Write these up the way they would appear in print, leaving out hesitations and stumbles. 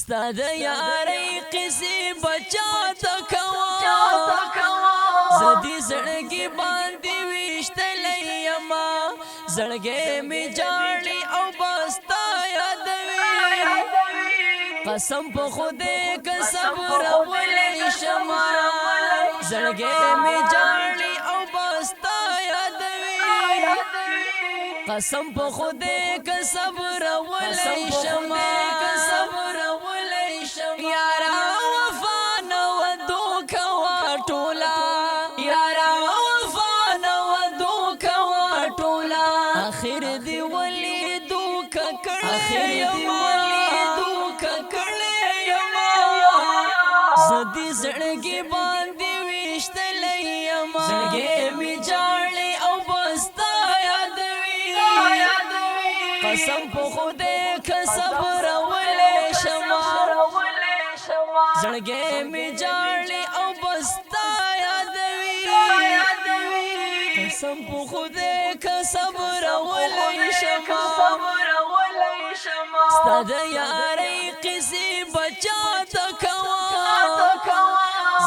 ستا د یارۍ قصې بچا ته کوه زدي زړګي باندې ویشتلی یما زړګی مې جاړي او بستا یادوي قسم په خدای که صبرولی شمه زړګی مې جاړي او بستا یادوي قسم په خدای که صبرولی شمه یارا وفا نو دوکا واټولا یارا وفا نو دوکا واټولا اخر دی ولی دوکا کړه یما زدي زړګي باندې وشتلې یما زړګي می جاړي او بستا یادوي قسم په خدای که صبر ولې شمه زړګی می جاړي او بستا یادوي قسم په خدای که صبر ولې شمه ستا د یارۍ قصې بچا ته کوه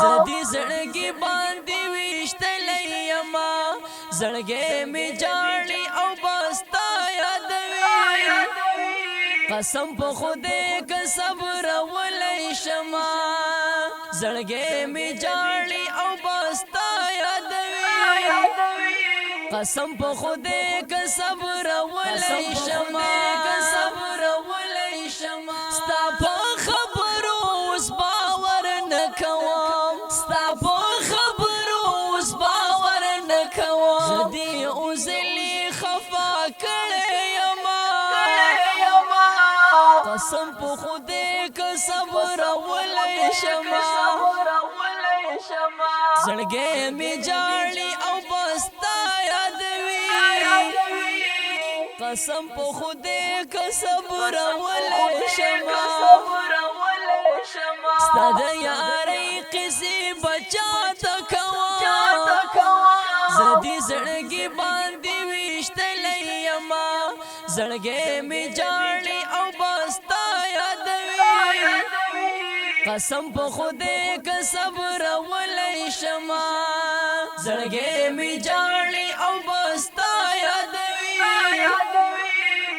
زدي زړګي باندې ویشتلی یما زړګی می جاړي او بستا یادوي قسم په خدای که صبر ولې شمه زړګی می جاړي او بستا یادوي قسم په خدای که صبر ولې شمه ستا په خبرو اوس باور نه کوم ستا په خبرو اوس باور نه کوم زدي اوزلي خفا کړی یما قسم په خدای که صبر ولې شمه زړګی می جاړي او بستا یادوي قسم په خدای که صبر ولې شمه ستا د یارۍ قصې بچا ته کوه زدي زړګي باندې ویشتلی یما زړګی می جاړي او بستا یادوي قسم په خدای که صبر ولې شمه زړګی می جاړي او بستا یادوي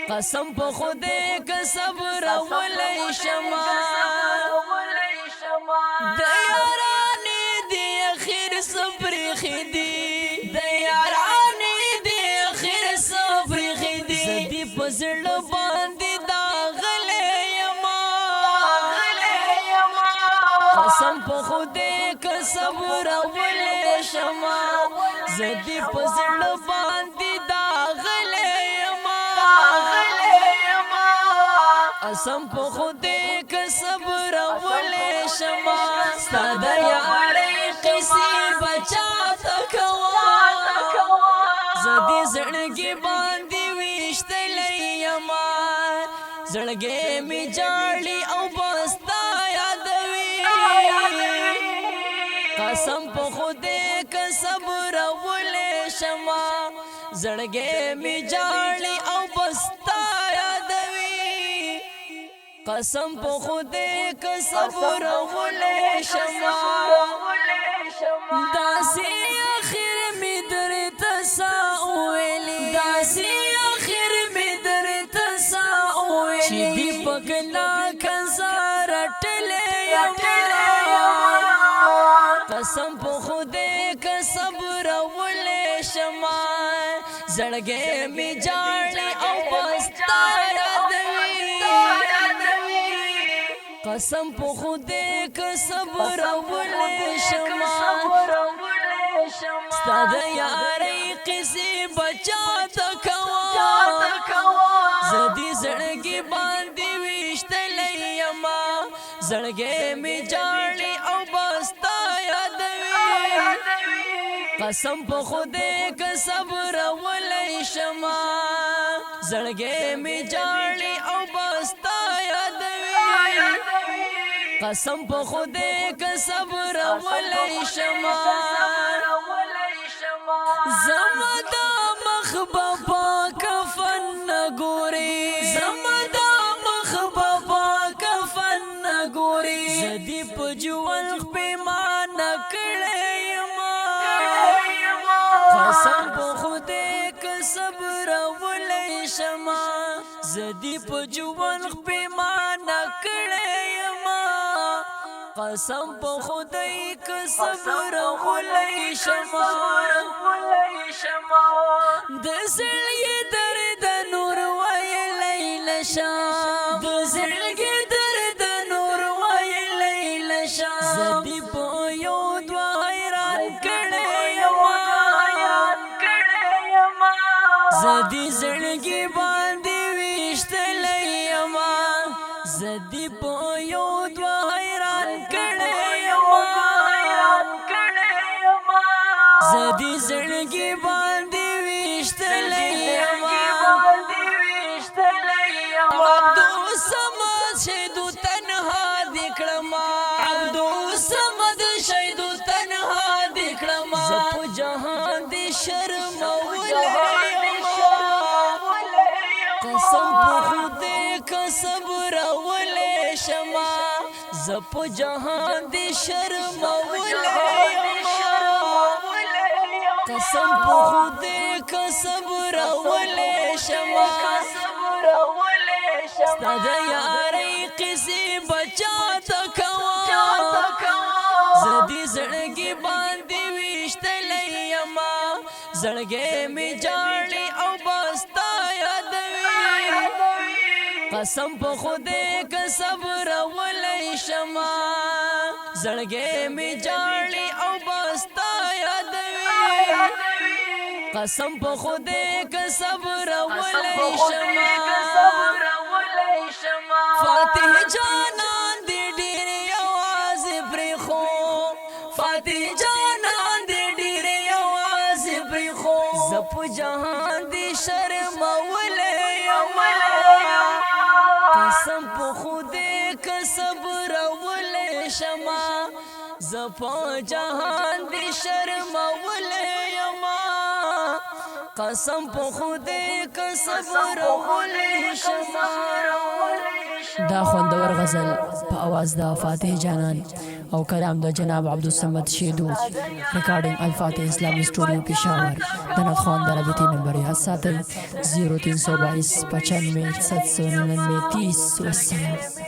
قسم په خدای که صبر ولې شمه د یارانې دی اخر صبر خدي د یارانې دی اخر صبر خدي زدي په زړه باندې داغلی یما قسم په خدای که صبر ولې شمه زدي په زړه باندې داغلی یما قسم په خدای که صبر ولې شمه ستا د یارۍ قصې بچا ته کوه زدي زړګي باندې ویشتلی یما زړګی می جاړي او بستا یادوي قسم په خدای که صبر ولې شمه زړګی می جاړي او بستا یادوي قسم په خدای که صبر ولې شمه داسې اخر می درته سا ویلي داسې اخر می درته سا ویلي چې دی پکنا کنزا رټلې قسم په خدای که صبر ولې شمه زړګی می جاړي او بستا یادوي قسم په خدای که صبر ولې شمه ستا د یارۍ قصې بچا ته کوه زدي زړګي باندې ویشتلی یما زړګی می جاړي او بستا یادوي قسم په خدای که صبر ولې شمه زړګی می جاړي او بستا یادوي قسم په خدای که صبر ولې شمه زما د مخ په کفن ګوري زما د مخ په کفن ګوري زدي په ژوند پیمانه کړی ما قسم په خدای که صبر ولې شمه زدي په ژوند پیمانه کړی ما قسم په خدای که صبر ولې شمه د زړګي درد نور ویلی نشم د زړګي درد نور ویلی نشم زدي په یو دوه حیران کړی یما زدي زړګي باندې ویشتلی یما زدي په یو دوه حیران کړی یما زدي زړګي باندې ویشتلی یما عبدالصمد شهیدو تنها دې کړما عبدالصمد شهیدو تنها دې کړما زه په جهان دې شرمولی قسم په خدای که صبرولی شمه زه په جهان دې شرمولی قسم په خدای که صبرولی شمه ستا د یارۍ قصې بچا ته کوم زه دې زړګي باندې ویشتلی یما زړګی مې جاړي او بستا یادوي قسم په خدای که صبرولی شمه زړګی مې جاړي او بستا یادوي قسم په خدای که صبرولی شمه فاتح جانان دې ډېر یوازې پرېښو فاتح جانان دې ډېر یوازې پرېښو زه په جهان دې شرمولی یما قسم په خدای که صبرولی شمه زه په جهان دې شرمولی یما قسم په خدای که صبرولی شمه دا خوندور غزل په اواز د فاتح جانان او کلام د جناب عبدالصمد شهیدو ریکارډینګ الفاتح اسلامی سټوډیو پېښور د نخوان د رابطې نمبر یاد ساتئ 0322 95 799 30 والسلام